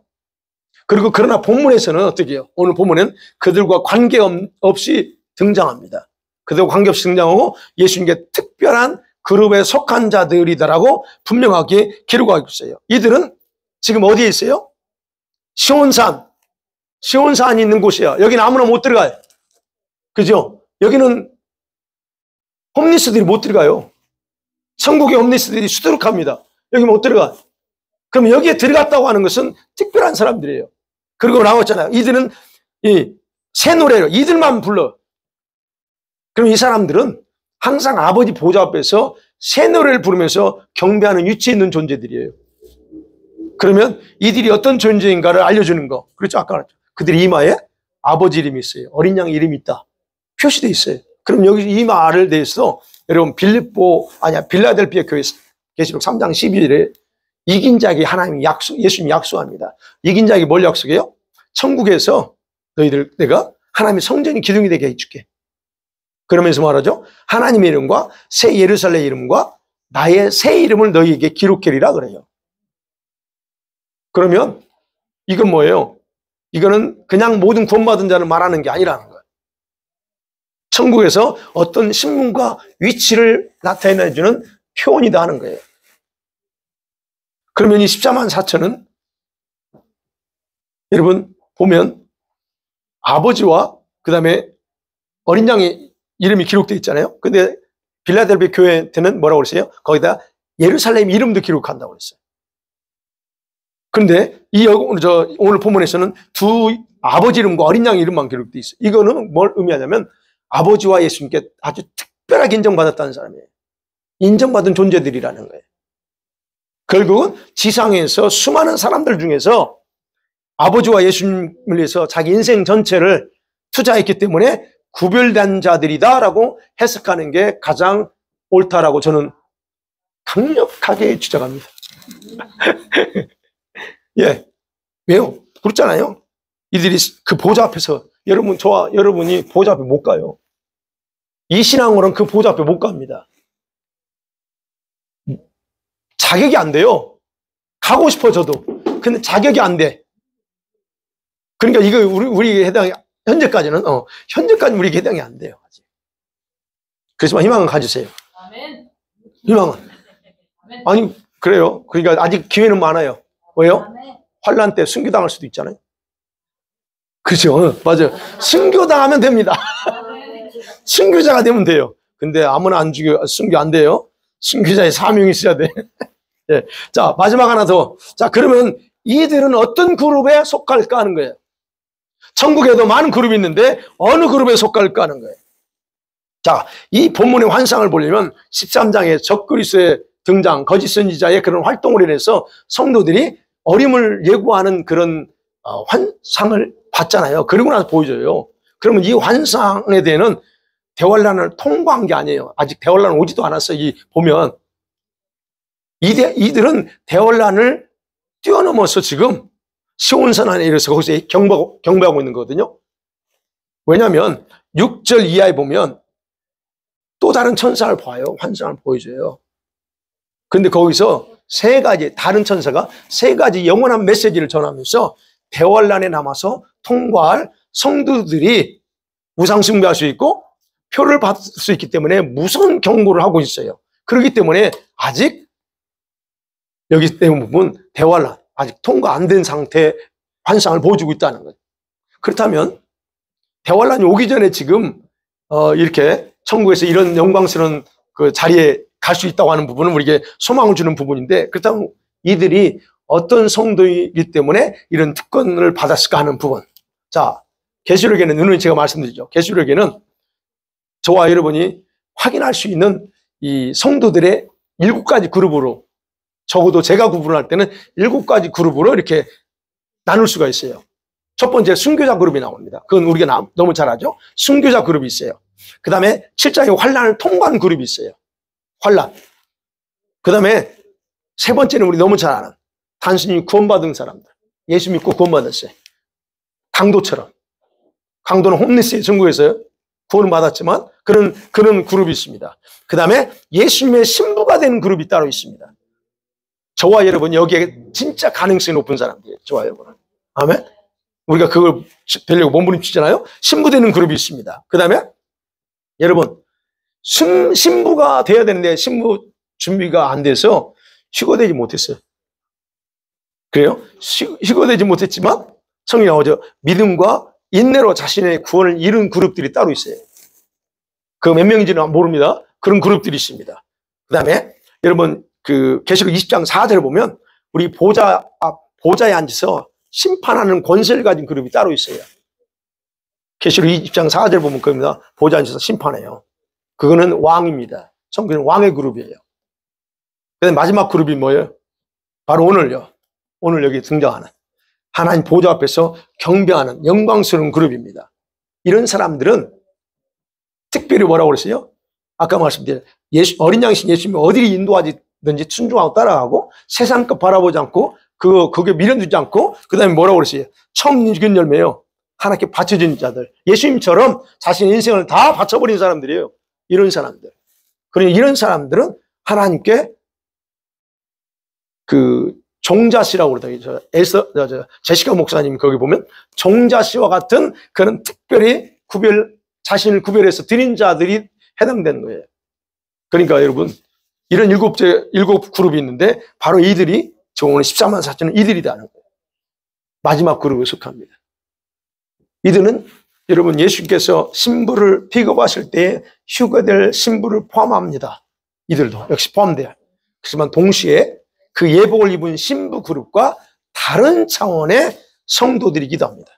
그리고 그러나 본문에서는 어떻게 해요? 오늘 본문은 그들과 관계없이 등장합니다. 그들과 관계없이 등장하고 예수님께 특별한 그룹에 속한 자들이다라고 분명하게 기록하고 있어요. 이들은 지금 어디에 있어요? 시온산이 있는 곳이야. 여기는 아무나 못 들어가요. 그죠? 여기는 홈리스들이 못 들어가요. 천국의 홈리스들이 수두룩합니다. 여기 못 들어가. 그럼 여기에 들어갔다고 하는 것은 특별한 사람들이에요. 그리고 나왔잖아요. 이들은 새 노래를 이들만 불러. 그럼 이 사람들은 항상 아버지 보좌 앞에서 새 노래를 부르면서 경배하는 위치에 있는 존재들이에요. 그러면 이들이 어떤 존재인가를 알려주는 거. 그렇죠? 아까 말했죠. 그들이 이마에 아버지 이름이 있어요. 어린 양 이름이 있다. 표시되어 있어요. 그럼 여기 이마를 대해서 여러분 빌라델피아 교회 계시록 3장 12절에 이긴 자에게 하나님이 예수님이 약속합니다. 이긴 자에게 뭘 약속해요? 천국에서 내가 하나님의 성전이 기둥이 되게 해줄게. 그러면서 말하죠. 하나님의 이름과 새 예루살렘 이름과 나의 새 이름을 너희에게 기록하리라 그래요. 그러면 이건 뭐예요? 이거는 그냥 모든 구원받은 자를 말하는 게 아니라는 거예요. 천국에서 어떤 신분과 위치를 나타내주는 표현이다 하는 거예요. 그러면 이 14만 4천은 여러분 보면 아버지와 그 다음에 어린 양의 이름이 기록되어 있잖아요. 근데 빌라델피아 교회한테는 뭐라고 그랬어요? 거기다 예루살렘 이름도 기록한다고 그랬어요. 그런데 오늘 본문에서는 두 아버지 이름과 어린 양 이름만 기록되어 있어요. 이거는 뭘 의미하냐면 아버지와 예수님께 아주 특별하게 인정받았다는 사람이에요. 인정받은 존재들이라는 거예요. 결국은 지상에서 수많은 사람들 중에서 아버지와 예수님을 위해서 자기 인생 전체를 투자했기 때문에 구별된 자들이다라고 해석하는 게 가장 옳다라고 저는 강력하게 주장합니다. 예, 왜요? 그렇잖아요. 이들이 그 보좌 앞에서 여러분이 보좌 앞에 못 가요. 이 신앙으로는 그 보좌 앞에 못 갑니다. 자격이 안 돼요. 가고 싶어 저도. 근데 자격이 안 돼. 그러니까 이거 우리에게 해당이 현재까지는 현재까지 우리에게 해당이 안 돼요. 아직. 그렇지만 희망은 가지세요. 아멘. 희망은. 아멘. 아니 그래요. 그러니까 아직 기회는 많아요. 왜요? 아멘. 환난 때 순교당할 수도 있잖아요. 그렇죠. 맞아요. 순교당하면 됩니다. 아멘. 순교자가 되면 돼요. 근데 아무나 안 순교 안 돼요. 순교자의 사명이 있어야 돼. 예. 자, 마지막 하나 더. 자, 그러면 이들은 어떤 그룹에 속할까 하는 거예요. 천국에도 많은 그룹이 있는데 어느 그룹에 속할까 하는 거예요. 자, 이 본문의 환상을 보려면 13장에 적그리스도의 등장, 거짓 선지자의 그런 활동으로 인해서 성도들이 어림을 예고하는 그런 환상을 봤잖아요. 그리고 나서 보여줘요. 그러면 이 환상에 대해는 대환란을 통과한 게 아니에요. 아직 대환란 오지도 않았어요. 보면 이들은 대환란을 뛰어넘어서 지금 시온산 안에 이르러서 거기서 경배하고 있는 거거든요. 왜냐하면 6절 이하에 보면 또 다른 천사를 봐요. 환상을 보여줘요. 그런데 거기서 세 가지 다른 천사가 세 가지 영원한 메시지를 전하면서 대환란에 남아서 통과할 성도들이 우상 숭배할 수 있고 표를 받을 수 있기 때문에 무서운 경고를 하고 있어요. 그렇기 때문에 아직 여기 대부분 대환란 아직 통과 안 된 상태의 환상을 보여주고 있다는 거예요. 그렇다면 대환란이 오기 전에 지금 이렇게 천국에서 이런 영광스러운 그 자리에 갈 수 있다고 하는 부분은 우리에게 소망을 주는 부분인데, 그렇다면 이들이 어떤 성도이기 때문에 이런 특권을 받았을까 하는 부분. 자, 계시록에는 오늘 제가 말씀드리죠. 계시록에는 저와 여러분이 확인할 수 있는 이 성도들의 7가지 그룹으로, 적어도 제가 구분할 때는 7가지 그룹으로 이렇게 나눌 수가 있어요. 첫 번째 순교자 그룹이 나옵니다. 그건 우리가 너무 잘 알죠. 순교자 그룹이 있어요. 그 다음에 7장에 환란을 통과한 그룹이 있어요. 환란. 그 다음에 세 번째는 우리 너무 잘 아는 단순히 구원받은 사람들. 예수 믿고 구원받았어요. 강도처럼. 강도는 홈리스의 전국에서요. 구원을 받았지만 그런 그룹이 있습니다. 그 다음에 예수님의 신부가 되는 그룹이 따로 있습니다. 저와 여러분 여기에 진짜 가능성이 높은 사람들이에요. 저와 여러분은. 아멘. 우리가 그걸 되려고 몸부림치잖아요. 신부 되는 그룹이 있습니다. 그 다음에 여러분 신부가 돼야 되는데 신부 준비가 안 돼서 휴거되지 못했어요. 그래요? 휴거되지 못했지만 성경이 나오죠. 믿음과 인내로 자신의 구원을 이룬 그룹들이 따로 있어요. 그 몇 명인지는 모릅니다. 그런 그룹들이 있습니다. 그 다음에 여러분 그 계시록 20장 4절을 보면 우리 보좌에 앉아서 심판하는 권세를 가진 그룹이 따로 있어요. 계시록 20장 4절 보면 그겁니다. 보좌에 앉아서 심판해요. 그거는 왕입니다. 성경은 왕의 그룹이에요. 그다음에 마지막 그룹이 뭐예요? 바로 오늘요. 오늘 여기 등장하는 하나님 보좌 앞에서 경배하는 영광스러운 그룹입니다. 이런 사람들은 특별히 뭐라고 그랬어요? 아까 말씀드린 어린 양신 예수님이 어디를 인도하든지 순종하고 따라가고 세상 것 바라보지 않고 그게 미련두지 않고 그 다음에 뭐라고 그랬어요? 처음 익은 열매요. 하나님께 바쳐진 자들. 예수님처럼 자신의 인생을 다 바쳐버린 사람들이에요. 이런 사람들. 그러니 이런 사람들은 하나님께 그 종자씨라고 그러더라고요. 제시카 목사님 거기 보면 종자씨와 같은 그런 특별히 자신을 구별해서 드린 자들이 해당되는 거예요. 그러니까 여러분 이런 일곱 그룹이 있는데 바로 이들이 지금 오늘 14만 4천은 이들이라는 거예요. 마지막 그룹에 속합니다. 이들은 여러분 예수님께서 신부를 픽업하실 때 휴거될 신부를 포함합니다. 이들도 역시 포함돼요. 그렇지만 동시에 그 예복을 입은 신부 그룹과 다른 차원의 성도들이기도 합니다.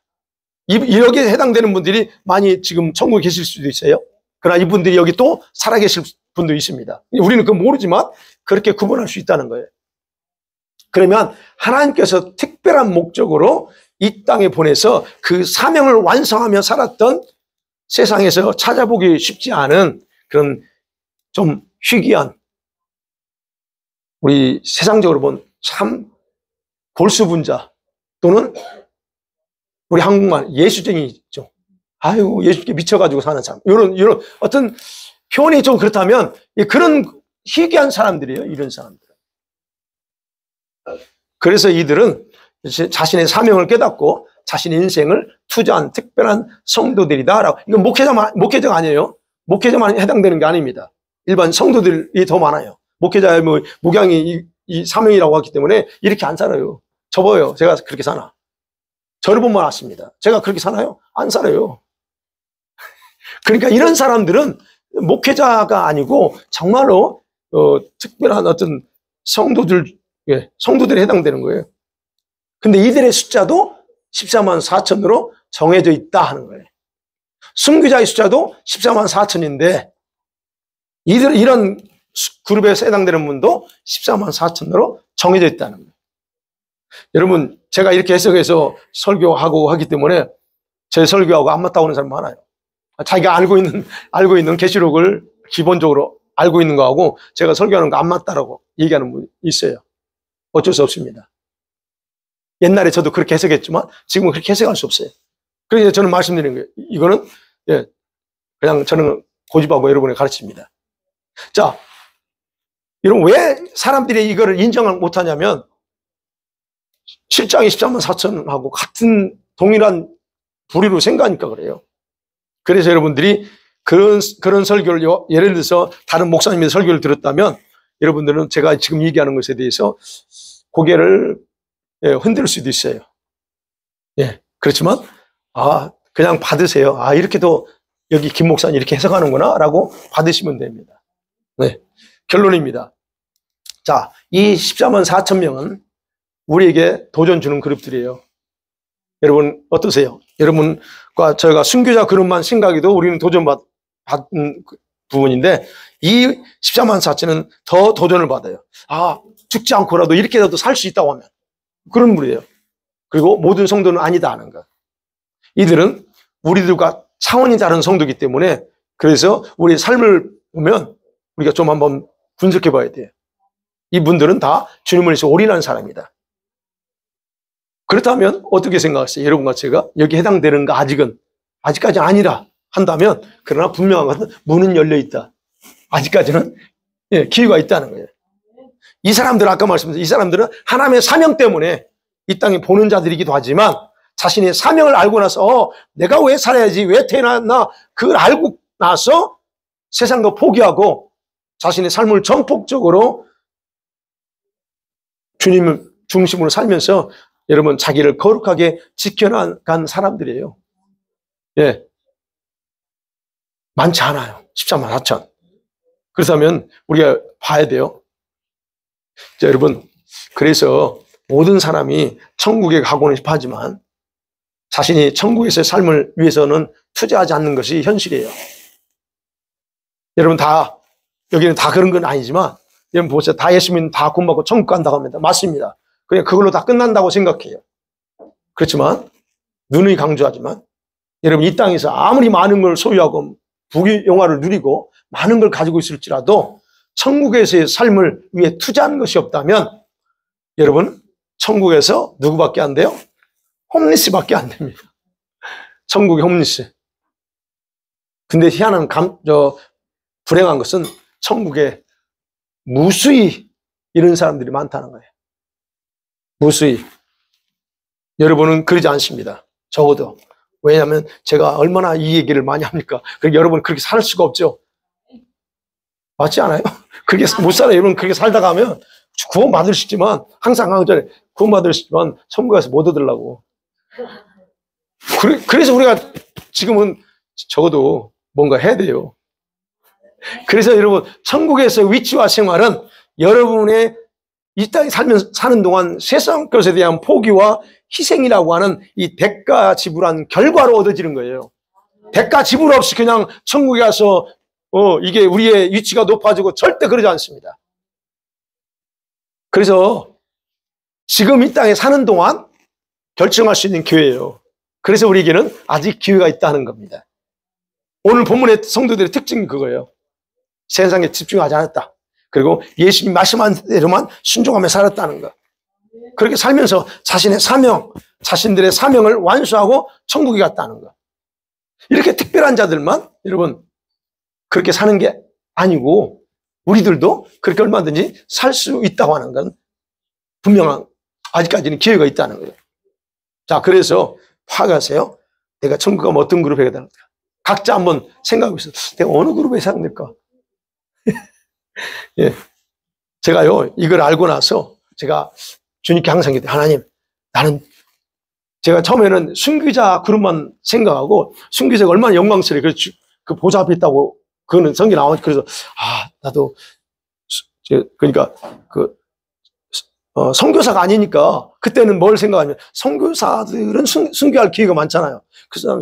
여기에 해당되는 분들이 많이 지금 천국에 계실 수도 있어요. 그러나 이분들이 여기 또 살아계실 분도 있습니다. 우리는 그건 모르지만 그렇게 구분할 수 있다는 거예요. 그러면 하나님께서 특별한 목적으로 이 땅에 보내서 그 사명을 완성하며 살았던 세상에서 찾아보기 쉽지 않은 그런 좀 희귀한 우리 세상적으로 본 참 골수분자 또는 우리 한국말 예수쟁이 있죠. 아유, 예수께 미쳐가지고 사는 사람. 이런 어떤 표현이 좀 그렇다면, 그런 희귀한 사람들이에요, 이런 사람들. 그래서 이들은 자신의 사명을 깨닫고 자신의 인생을 투자한 특별한 성도들이다라고. 이건 목회자가 아니에요. 목회자만 해당되는 게 아닙니다. 일반 성도들이 더 많아요. 목회자의 목양이 이 사명이라고 하기 때문에 이렇게 안 살아요. 접어요. 제가 그렇게 사나. 저를 보면 아십니다. 제가 그렇게 사나요? 안 살아요. 그러니까 이런 사람들은 목회자가 아니고 정말로 특별한 어떤 성도들에 해당되는 거예요. 근데 이들의 숫자도 14만 4천으로 정해져 있다 하는 거예요. 순교자의 숫자도 14만 4천인데 이런 그룹에 해당되는 분도 14만 4천으로 정해져 있다는 거예요. 여러분, 제가 이렇게 해석해서 설교하고 하기 때문에 제 설교하고 안 맞다고 하는 사람 많아요. 자기가 알고 있는 계시록을 기본적으로 알고 있는 거하고 제가 설교하는 거 안 맞다라고 얘기하는 분이 있어요. 어쩔 수 없습니다. 옛날에 저도 그렇게 해석했지만 지금은 그렇게 해석할 수 없어요. 그래서 저는 말씀드리는 거예요. 이거는 그냥 저는 고집하고 여러분에 가르칩니다. 자, 여러분 왜 사람들이 이거를 인정을 못하냐면 7장이 14만 4천하고 같은 동일한 부류로 생각하니까 그래요. 그래서 여러분들이 그런 설교를 예를 들어서 다른 목사님의 설교를 들었다면 여러분들은 제가 지금 얘기하는 것에 대해서 고개를 흔들 수도 있어요. 예, 그렇지만 그냥 받으세요. 이렇게도 여기 김 목사님 이렇게 해석하는구나 라고 받으시면 됩니다. 네, 결론입니다. 자, 이 14만 4천 명은 우리에게 도전 주는 그룹들이에요. 여러분 어떠세요? 여러분과 저희가 순교자 그룹만 생각해도 우리는 도전받은 부분인데 이 14만 4천은 더 도전을 받아요. 죽지 않고라도 이렇게라도 살 수 있다고 하면 그런 분이에요. 그리고 모든 성도는 아니다 하는 것. 이들은 우리들과 차원이 다른 성도이기 때문에 그래서 우리의 삶을 보면 우리가 좀 한번 분석해 봐야 돼요. 이분들은 다 주님을 위해서 올인한 사람이다. 그렇다면 어떻게 생각하세요? 여러분과 제가 여기 해당되는가 아직까지 아니라 한다면 그러나 분명한 것은 문은 열려 있다. 아직까지는 기회가 있다는 거예요. 이 사람들 아까 말씀드린 이 사람들은 하나님의 사명 때문에 이 땅에 보는 자들이기도 하지만 자신의 사명을 알고 나서 내가 왜 살아야지 왜 태어났나 그걸 알고 나서 세상도 포기하고 자신의 삶을 전폭적으로 주님을 중심으로 살면서 여러분 자기를 거룩하게 지켜나간 사람들이에요. 예, 많지 않아요. 14만 4천. 그렇다면 우리가 봐야 돼요. 자, 여러분 그래서 모든 사람이 천국에 가고는 싶어 하지만 자신이 천국에서의 삶을 위해서는 투자하지 않는 것이 현실이에요. 여러분 여기는 다 그런 건 아니지만 여러분 보세요. 다 예수님 다 구원받고 천국 간다고 합니다. 맞습니다. 그냥 그걸로 다 끝난다고 생각해요. 그렇지만 누누이 강조하지만 여러분 이 땅에서 아무리 많은 걸 소유하고 부귀영화를 누리고 많은 걸 가지고 있을지라도 천국에서의 삶을 위해 투자한 것이 없다면 여러분 천국에서 누구밖에 안 돼요? 홈리스밖에 안 됩니다. 천국의 홈리스. 근데 희한한 불행한 것은 천국에 무수히 이런 사람들이 많다는 거예요. 무수히. 여러분은 그러지 않습니다. 적어도. 왜냐하면 제가 얼마나 이 얘기를 많이 합니까? 그러니까 여러분 그렇게 살 수가 없죠. 맞지 않아요? 그렇게 못 살아요. 여러분 그렇게 살다가 하면 구원 받으시지만 항상 강조해 구원 받으시지만 천국 가서 못 얻으려고. 그래서 우리가 지금은 적어도 뭔가 해야 돼요. 그래서 여러분 천국에서 위치와 생활은 여러분의 이 땅에 사는 동안 세상 것에 대한 포기와 희생이라고 하는 이 대가 지불한 결과로 얻어지는 거예요. 대가 지불 없이 그냥 천국에 가서 이게 우리의 위치가 높아지고 절대 그러지 않습니다. 그래서 지금 이 땅에 사는 동안 결정할 수 있는 기회예요. 그래서 우리에게는 아직 기회가 있다는 겁니다. 오늘 본문의 성도들의 특징이 그거예요. 세상에 집중하지 않았다. 그리고 예수님 말씀한 대로만 순종하며 살았다는 것. 그렇게 살면서 자신들의 사명을 완수하고 천국에 갔다는 것. 이렇게 특별한 자들만 여러분 그렇게 사는 게 아니고 우리들도 그렇게 얼마든지 살 수 있다고 하는 건 분명한 아직까지는 기회가 있다는 거예요. 자, 그래서 파악하세요. 내가 천국 가면 어떤 그룹에 해야 되는가? 각자 한번 생각하고 있어요. 내가 어느 그룹에 해야 될까? 예. 제가요, 이걸 알고 나서 제가 주님께 항상 기도해요. 하나님, 나는 제가 처음에는 순교자 그룹만 생각하고 순교자가 얼마나 영광스러워. 그래서 그 보좌 앞에 있다고 그거는 성경에 나오니까 그래서 나도 그러니까 선교사가 아니니까 그때는 뭘 생각하냐면 선교사들은 순교할 기회가 많잖아요. 그래서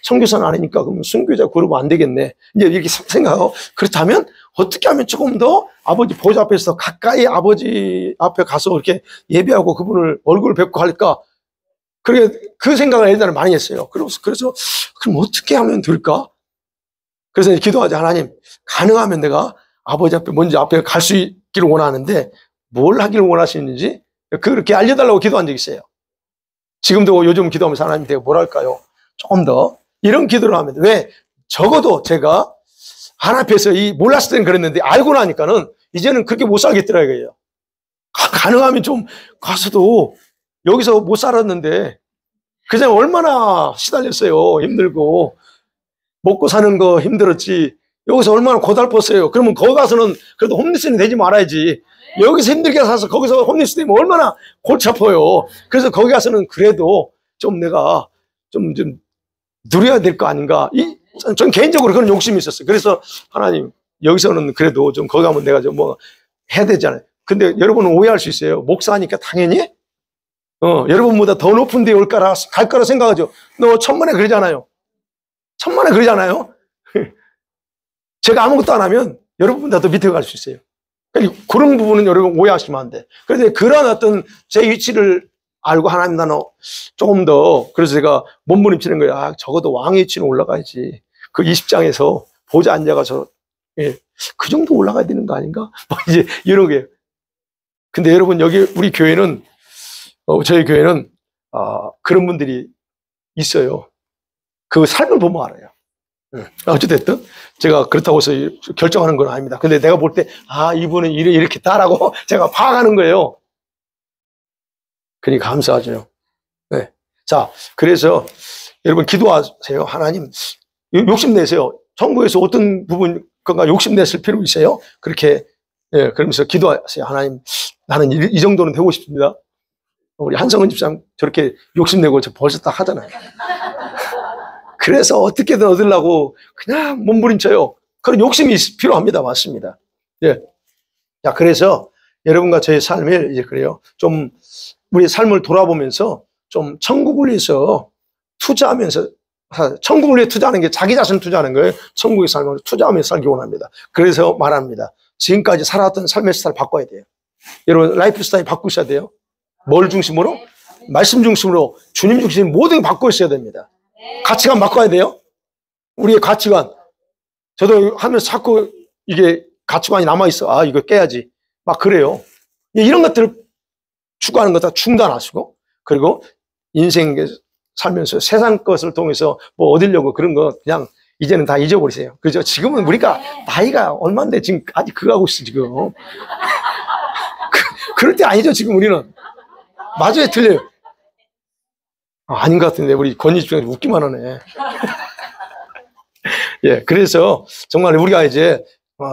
선교사는 아니니까 그러면 순교자 그룹은 안 되겠네. 이제 이렇게 생각하고 그렇다면 어떻게 하면 조금 더 아버지 보좌 앞에서 가까이 아버지 앞에 가서 이렇게 예배하고 그분을 얼굴을 뵙고 할까? 그 생각을 옛날에 많이 했어요. 그래서 그럼 어떻게 하면 될까? 그래서 기도하자. 하나님, 가능하면 내가 아버지 앞에 먼저 앞에 갈 수 있기를 원하는데 뭘 하기를 원하시는지 그렇게 알려달라고 기도한 적이 있어요. 지금도 요즘 기도하면서 하나님 내가 뭘 할까요? 조금 더 이런 기도를 하면 왜? 적어도 제가 하나님 앞에서 몰랐을 때는 그랬는데 알고 나니까는 이제는 그렇게 못 살겠더라고요. 가능하면 좀 가서도 여기서 못 살았는데 그냥 얼마나 시달렸어요. 힘들고 먹고 사는 거 힘들었지. 여기서 얼마나 고달팠어요. 그러면 거기 가서는 그래도 홈리스는 되지 말아야지. 여기서 힘들게 사서 거기서 홈리스 되면 얼마나 골치 아파요. 그래서 거기 가서는 그래도 좀 내가 좀 누려야 될 거 아닌가. 전 개인적으로 그런 욕심이 있었어요. 그래서 하나님 여기서는 그래도 좀 거기 가면 내가 좀 뭐 해야 되잖아요. 근데 여러분은 오해할 수 있어요. 목사니까 당연히 여러분보다 더 높은 데 갈 거라 생각하죠. 너 천만에 그러잖아요. 천만에 그러잖아요. 제가 아무것도 안 하면 여러분보다 더 밑에 갈 수 있어요. 그러니까 그런 부분은 여러분 오해하시면 안 돼. 그런데 그런 어떤 제 위치를 알고 하나님 나는 조금 더 그래서 제가 몸부림치는 거예요. 적어도 왕의 위치는 올라가야지. 그 20장에서 보좌 앉아가서 그 정도 올라가야 되는 거 아닌가? 이제 이런 게. 근데 여러분 여기 우리 교회는 저희 교회는 그런 분들이 있어요. 그 삶을 보면 알아요. 어찌됐든 제가 그렇다고 해서 결정하는 건 아닙니다. 근데 내가 볼 때 이분은 이렇게다라고 제가 파악하는 거예요. 그러니 감사하죠. 네. 자, 그래서 여러분 기도하세요. 하나님 욕심내세요. 천국에서 어떤 부분 건가 욕심냈을 필요 있어요. 그렇게 그러면서 기도하세요. 하나님 나는 이 정도는 되고 싶습니다. 우리 한성은 집사님 저렇게 욕심내고 저 벌써 딱 하잖아요. 그래서 어떻게든 얻으려고 그냥 몸부림쳐요. 그런 욕심이 필요합니다. 맞습니다. 예. 자, 그래서 여러분과 저의 삶을 이제 그래요. 좀 우리 삶을 돌아보면서 좀 천국을 위해서 투자하면서 천국을 위해 투자하는 게 자기 자신을 투자하는 거예요. 천국의 삶을 투자하면서 살기 원합니다. 그래서 말합니다. 지금까지 살아왔던 삶의 스타일 바꿔야 돼요. 여러분 라이프 스타일 바꾸셔야 돼요. 뭘 중심으로? 말씀 중심으로 주님 중심으로 모든 게 바꿔 있어야 됩니다. 가치관 바꿔야 돼요. 우리의 가치관. 저도 하면서 자꾸 이게 가치관이 남아있어. 이거 깨야지. 막 그래요. 이런 것들을 추구하는 것 다 중단하시고 그리고 인생 살면서 세상 것을 통해서 뭐 얻으려고 그런 거 그냥 이제는 다 잊어버리세요. 그죠? 지금은 우리가 나이가 얼마인데 지금 아직 그거 하고 있어 지금. 그럴 때 아니죠 지금 우리는. 맞아요 틀려요. 아닌 것 같은데 우리 권희 집사님 웃기만 하네. 예, 그래서 정말 우리가 이제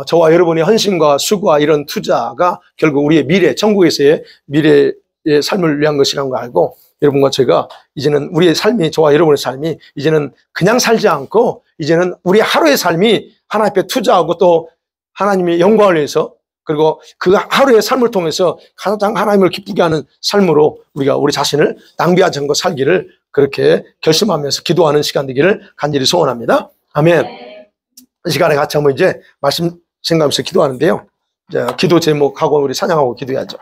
저와 여러분의 헌신과 수고와 이런 투자가 결국 우리의 미래, 천국에서의 미래의 삶을 위한 것이라는 걸 알고 여러분과 제가 이제는 우리의 삶이 저와 여러분의 삶이 이제는 그냥 살지 않고 이제는 우리 하루의 삶이 하나님 앞에 투자하고 또 하나님의 영광을 위해서 그리고 그 하루의 삶을 통해서 가장 하나님을 기쁘게 하는 삶으로 우리가 우리 자신을 낭비하지 않고 살기를 그렇게 결심하면서 기도하는 시간 되기를 간절히 소원합니다. 아멘. 이 시간에 같이 한번 이제 말씀 생각하면서 기도하는데요. 이제 기도 제목하고 우리 찬양하고 기도해야죠.